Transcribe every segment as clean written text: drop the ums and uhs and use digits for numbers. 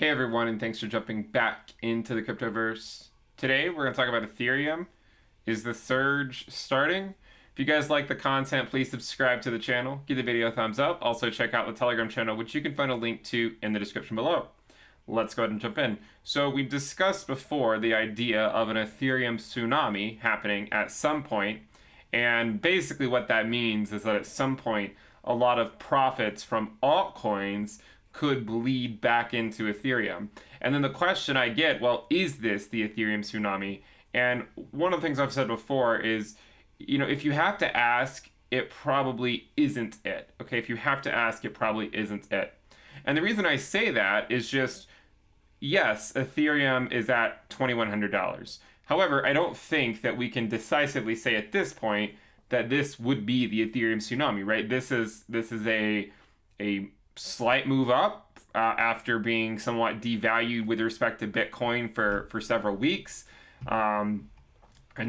Hey everyone, and thanks for jumping back into the cryptoverse. Today we're going to talk about Ethereum. Is the surge starting? If you guys like the content, please subscribe to the channel, give the video a thumbs up. Also check out the Telegram channel, which you can find a link to in the description below. Let's go ahead and jump in. So we've discussed before the idea of an Ethereum tsunami happening at some point, and basically what that means is that at some point a lot of profits from altcoins could bleed back into Ethereum. And then the question I get, well, is this the Ethereum tsunami? And one of the things I've said before is, if you have to ask, it probably isn't it. Okay, if you have to ask, it probably isn't it. And the reason I say that is just, yes, Ethereum is at $2,100. However, I don't think that we can decisively say at this point that this would be the Ethereum tsunami, right? This is a slight move up after being somewhat devalued with respect to Bitcoin for several weeks. And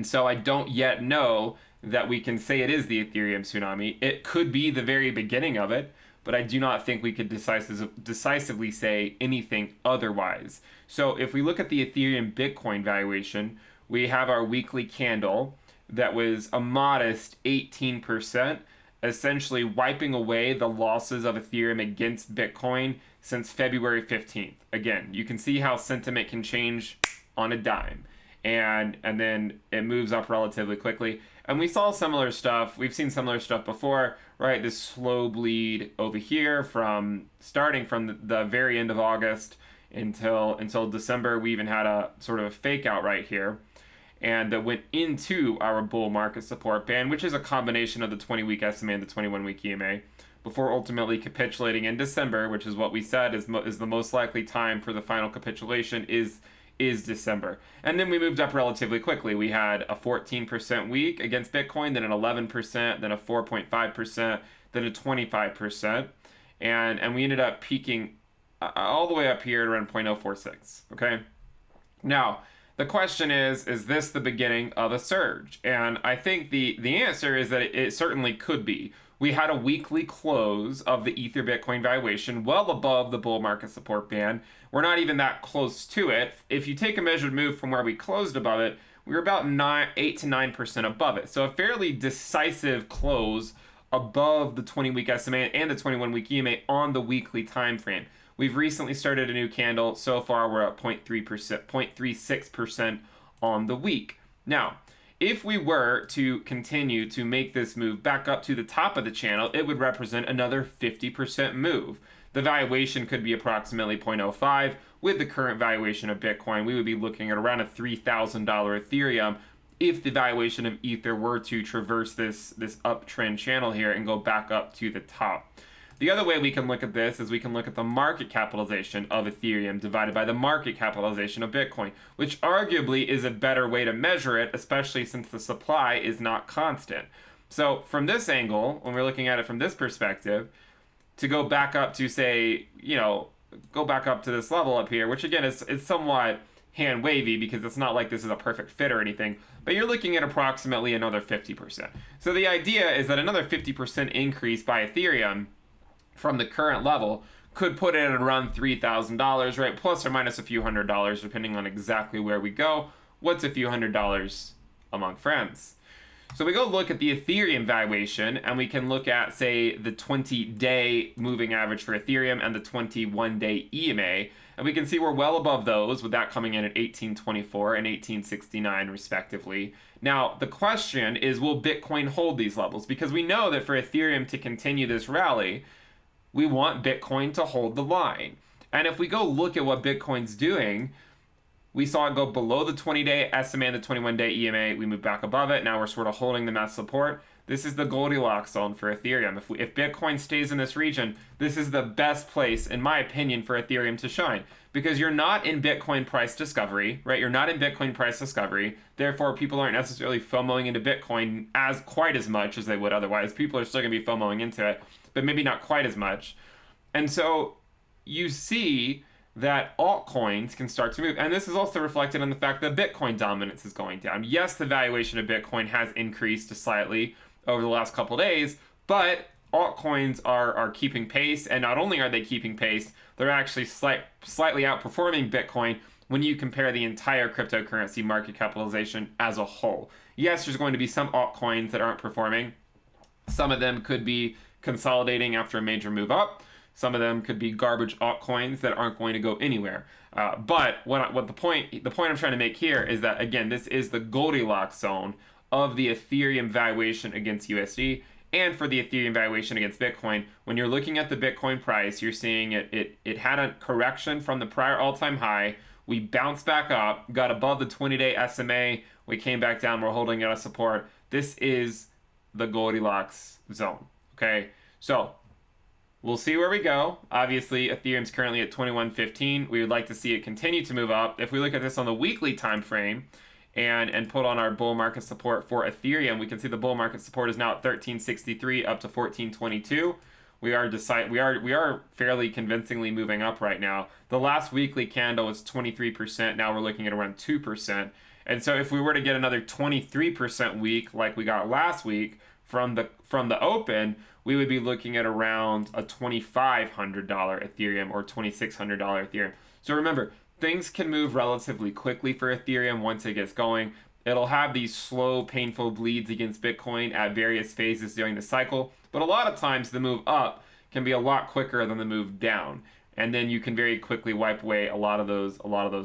so I don't yet know that we can say it is the Ethereum tsunami. It could be the very beginning of it, but I do not think we could decisively say anything otherwise. So if we look at the Ethereum Bitcoin valuation, we have our weekly candle that was a modest 18%, essentially wiping away the losses of Ethereum against Bitcoin since February 15th. Again, you can see how sentiment can change on a dime. And then it moves up relatively quickly. And we saw similar stuff. We've seen similar stuff before, right? This slow bleed over here starting from the very end of August until December. We even had a sort of a fake out right here. And that went into our bull market support band, which is a combination of the 20-week SMA and the 21-week EMA, before ultimately capitulating in December, which is what we said is the most likely time for the final capitulation is December. And then we moved up relatively quickly. We had a 14% week against Bitcoin, then an 11%, then a 4.5%, then a 25%, and we ended up peaking all the way up here at around 0.046. Okay, now the question is this the beginning of a surge? And I think the answer is that it certainly could be. We had a weekly close of the Ether Bitcoin valuation well above the bull market support band. We're not even that close to it. If you take a measured move from where we closed above it, we were about 8 to 9% above it. So a fairly decisive close above the 20-week SMA and the 21-week EMA on the weekly time frame. We've recently started a new candle. So far, we're at 0.36% on the week. Now, if we were to continue to make this move back up to the top of the channel, it would represent another 50% move. The valuation could be approximately 0.05. With the current valuation of Bitcoin, we would be looking at around a $3,000 Ethereum if the valuation of Ether were to traverse this uptrend channel here and go back up to the top. The other way we can look at this is we can look at the market capitalization of Ethereum divided by the market capitalization of Bitcoin, which arguably is a better way to measure it, especially since the supply is not constant. So from this angle, when we're looking at it from this perspective, to go back up to say, go back up to this level up here, which again is somewhat hand wavy because it's not like this is a perfect fit or anything, but you're looking at approximately another 50%. So the idea is that another 50% increase by Ethereum from the current level could put it at around $3,000, right? Plus or minus a few $100s, depending on exactly where we go. What's a few $100s among friends? So we go look at the Ethereum valuation, and we can look at, say, the 20-day moving average for Ethereum and the 21-day EMA, and we can see we're well above those, with that coming in at 1824 and 1869 respectively. Now, the question is, will Bitcoin hold these levels? Because we know that for Ethereum to continue this rally, we want Bitcoin to hold the line. And if we go look at what Bitcoin's doing, we saw it go below the 20-day SMA and the 21-day EMA. We moved back above it. Now we're sort of holding them as support. This is the Goldilocks zone for Ethereum. If Bitcoin stays in this region, this is the best place, in my opinion, for Ethereum to shine. Because you're not in Bitcoin price discovery, right? You're not in Bitcoin price discovery. Therefore, people aren't necessarily FOMOing into Bitcoin quite as much as they would otherwise. People are still going to be FOMOing into it, but maybe not quite as much. And so you see that altcoins can start to move. And this is also reflected in the fact that Bitcoin dominance is going down. Yes, the valuation of Bitcoin has increased slightly over the last couple of days, but altcoins are keeping pace, and not only are they keeping pace, they're actually slightly outperforming Bitcoin when you compare the entire cryptocurrency market capitalization as a whole. Yes, there's going to be some altcoins that aren't performing. Some of them could be consolidating after a major move up. Some of them could be garbage altcoins that aren't going to go anywhere. But the point I'm trying to make here is that, again, this is the Goldilocks zone of the Ethereum valuation against USD and for the Ethereum valuation against Bitcoin. When you're looking at the Bitcoin price, you're seeing it had a correction from the prior all-time high. We bounced back up, got above the 20-day SMA. We came back down. We're holding it at support. This is the Goldilocks zone. Okay, so we'll see where we go. Obviously, Ethereum's currently at 21.15. We would like to see it continue to move up. If we look at this on the weekly time frame and put on our bull market support for Ethereum, we can see the bull market support is now at 1363 up to 1422. We are fairly convincingly moving up right now. The last weekly candle was 23%. Now we're looking at around 2%. And so if we were to get another 23% week like we got last week from the open, we would be looking at around a $2,500 Ethereum or $2,600 Ethereum. So remember, things can move relatively quickly for Ethereum once it gets going. It'll have these slow, painful bleeds against Bitcoin at various phases during the cycle, but a lot of times the move up can be a lot quicker than the move down, and then you can very quickly wipe away a lot of those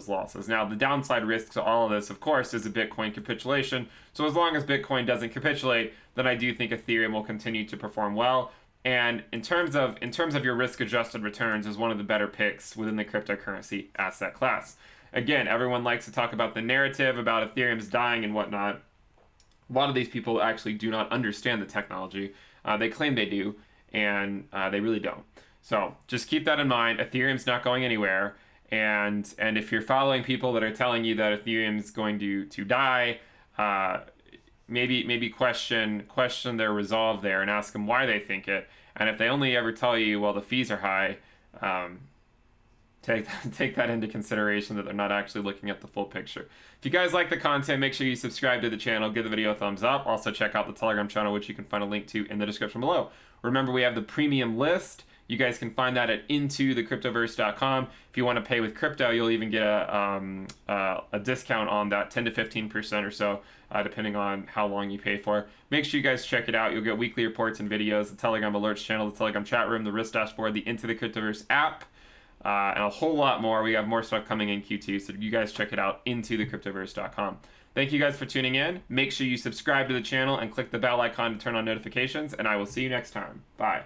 losses. Now, the downside risk to all of this, of course, is a Bitcoin capitulation. So as long as Bitcoin doesn't capitulate, then I do think Ethereum will continue to perform well. And in terms of your risk-adjusted returns, is one of the better picks within the cryptocurrency asset class. Again, everyone likes to talk about the narrative about Ethereum's dying and whatnot. A lot of these people actually do not understand the technology. They claim they do, and they really don't. So just keep that in mind. Ethereum's not going anywhere. And if you're following people that are telling you that Ethereum's going to die, maybe question their resolve there and ask them why they think it. And if they only ever tell you, well, the fees are high, take that into consideration, that they're not actually looking at the full picture. If you guys like the content, make sure you subscribe to the channel, give the video a thumbs up. Also check out the Telegram channel, which you can find a link to in the description below. Remember, we have the premium list. You guys can find that at intothecryptoverse.com. If you want to pay with crypto, you'll even get a discount on that, 10 to 15% or so, depending on how long you pay for. Make sure you guys check it out. You'll get weekly reports and videos, the Telegram alerts channel, the Telegram chat room, the risk dashboard, the Into the Cryptoverse app, and a whole lot more. We have more stuff coming in Q2, so you guys check it out, intothecryptoverse.com. Thank you guys for tuning in. Make sure you subscribe to the channel and click the bell icon to turn on notifications, and I will see you next time. Bye.